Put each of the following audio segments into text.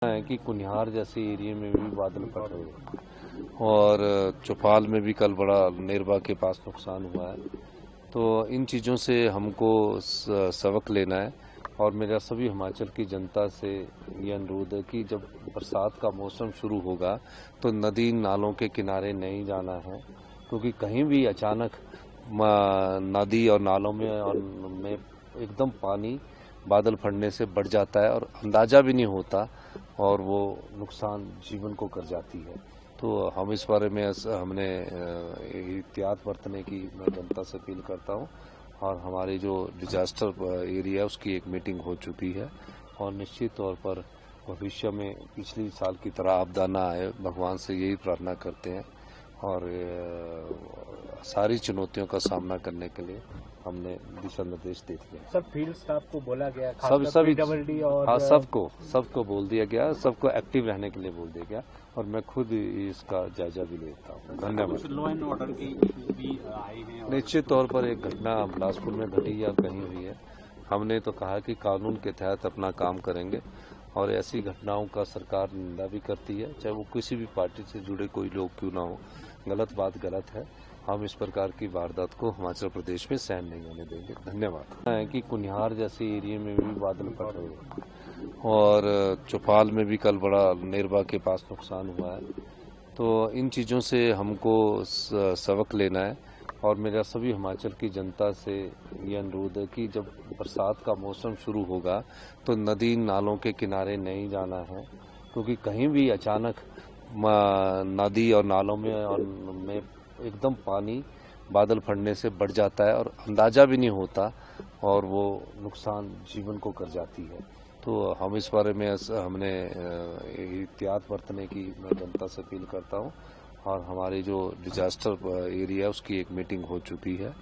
है कि कुनिहार जैसे एरिया में भी बादल फट रहे हैं और चौपाल में भी कल बड़ा नेरबा के पास नुकसान हुआ है। तो इन चीज़ों से हमको सबक लेना है और मेरा सभी हिमाचल की जनता से ये अनुरोध है कि जब बरसात का मौसम शुरू होगा तो नदी नालों के किनारे नहीं जाना है, क्योंकि कहीं भी अचानक नदी और नालों में एकदम पानी बादल फटने से बढ़ जाता है और अंदाज़ा भी नहीं होता और वो नुकसान जीवन को कर जाती है। तो हम इस बारे में हमने एहतियात बरतने की मैं जनता से अपील करता हूँ और हमारी जो डिजास्टर एरिया है उसकी एक मीटिंग हो चुकी है और निश्चित तौर पर भविष्य में पिछली साल की तरह आपदा ना आए, भगवान से यही प्रार्थना करते हैं और सारी चुनौतियों का सामना करने के लिए हमने दिशा निर्देश दे दिए। सर, फील्ड स्टाफ को बोला गया, सभी PWD और हाँ, सबको बोल दिया गया, सबको एक्टिव रहने के लिए बोल दिया गया और मैं खुद इसका जायजा भी लेता हूँ। धन्यवाद। लॉ एंड ऑर्डर की भी आए हैं। निश्चित तौर पर एक घटना बिलासपुर में घटी या कहीं हुई है, हमने तो कहा कि कानून के तहत अपना काम करेंगे और ऐसी घटनाओं का सरकार निंदा भी करती है, चाहे वो किसी भी पार्टी से जुड़े कोई लोग क्यों ना हो। गलत बात गलत है, हम इस प्रकार की वारदात को हिमाचल प्रदेश में सहन नहीं होने देंगे। धन्यवाद। है कि कुनिहार जैसे एरिया में भी बादल फट रहे हैं और चौपाल में भी कल बड़ा नेरबा के पास नुकसान हुआ है। तो इन चीज़ों से हमको सबक लेना है और मेरा सभी हिमाचल की जनता से ये अनुरोध है कि जब बरसात का मौसम शुरू होगा तो नदी नालों के किनारे नहीं जाना है, क्योंकि कहीं भी अचानक नदी और नालों में एकदम पानी बादल फटने से बढ़ जाता है और अंदाज़ा भी नहीं होता और वो नुकसान जीवन को कर जाती है। तो हम इस बारे में हमने एहतियात बरतने की मैं जनता से अपील करता हूँ और हमारी जो डिजास्टर एरिया है उसकी एक मीटिंग हो चुकी है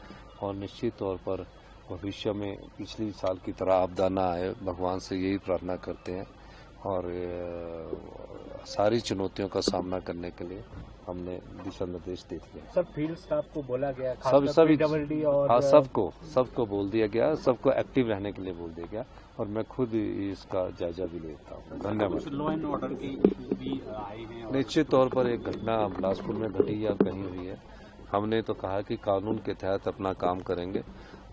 और निश्चित तौर पर भविष्य में पिछली साल की तरह आपदा ना आए, भगवान से यही प्रार्थना करते हैं और सारी चुनौतियों का सामना करने के लिए हमने दिशा निर्देश दे दिए। सर, फील्ड स्टाफ को बोला गया, सभी PWD और हाँ, सबको बोल दिया गया, सबको एक्टिव रहने के लिए बोल दिया गया और मैं खुद इसका जायजा भी लेता हूँ। धन्यवाद। लॉ एंड ऑर्डर की भी आए हैं। निश्चित तौर पर एक घटना बिलासपुर में घटी या कहीं हुई है, हमने तो कहा कि कानून के तहत अपना काम करेंगे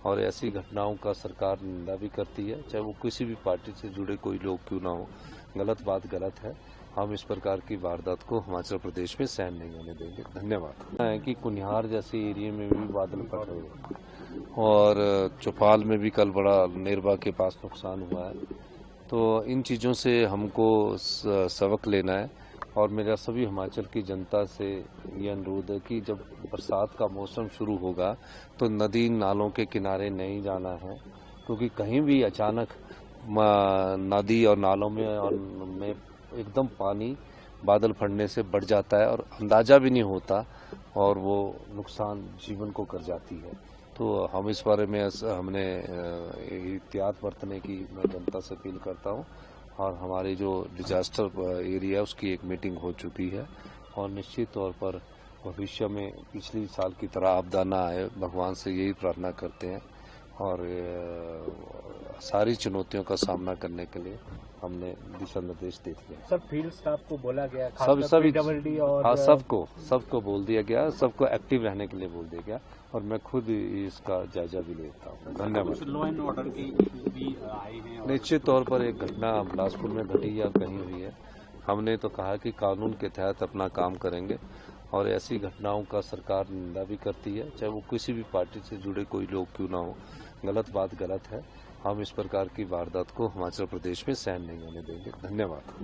और ऐसी घटनाओं का सरकार निंदा भी करती है, चाहे वो किसी भी पार्टी से जुड़े कोई लोग क्यों ना हो। गलत बात गलत है, हम इस प्रकार की वारदात को हिमाचल प्रदेश में सहन नहीं होने देंगे। धन्यवाद। है कि कुनिहार जैसे एरिया में भी बादल फट रहे हैं और चौपाल में भी कल बड़ा नेरबा के पास नुकसान हुआ है। तो इन चीज़ों से हमको सबक लेना है और मेरा सभी हिमाचल की जनता से ये अनुरोध है कि जब बरसात का मौसम शुरू होगा तो नदी नालों के किनारे नहीं जाना है, क्योंकि कहीं भी अचानक नदी और नालों में एकदम पानी बादल फटने से बढ़ जाता है और अंदाज़ा भी नहीं होता और वो नुकसान जीवन को कर जाती है। तो हम इस बारे में हमने एहतियात बरतने की मैं जनता से अपील करता हूँ और हमारी जो डिजास्टर एरिया है उसकी एक मीटिंग हो चुकी है और निश्चित तौर पर भविष्य में पिछली साल की तरह आपदा ना आए, भगवान से यही प्रार्थना करते हैं और सारी चुनौतियों का सामना करने के लिए हमने दिशा निर्देश दे दिए। सर, फील्ड स्टाफ को बोला गया, सभी PWD और हाँ, सबको बोल दिया गया, सबको एक्टिव रहने के लिए बोल दिया गया और मैं खुद इसका जायजा भी लेता हूँ। धन्यवाद। लॉ एंड ऑर्डर की भी आए हैं। निश्चित तौर पर एक घटना बिलासपुर में घटी या कहीं हुई है, हमने तो कहा कि कानून के तहत अपना काम करेंगे और ऐसी घटनाओं का सरकार निंदा भी करती है, चाहे वो किसी भी पार्टी से जुड़े कोई लोग क्यों ना हो। गलत बात गलत है, हम इस प्रकार की वारदात को हिमाचल प्रदेश में सहन नहीं होने देंगे। धन्यवाद।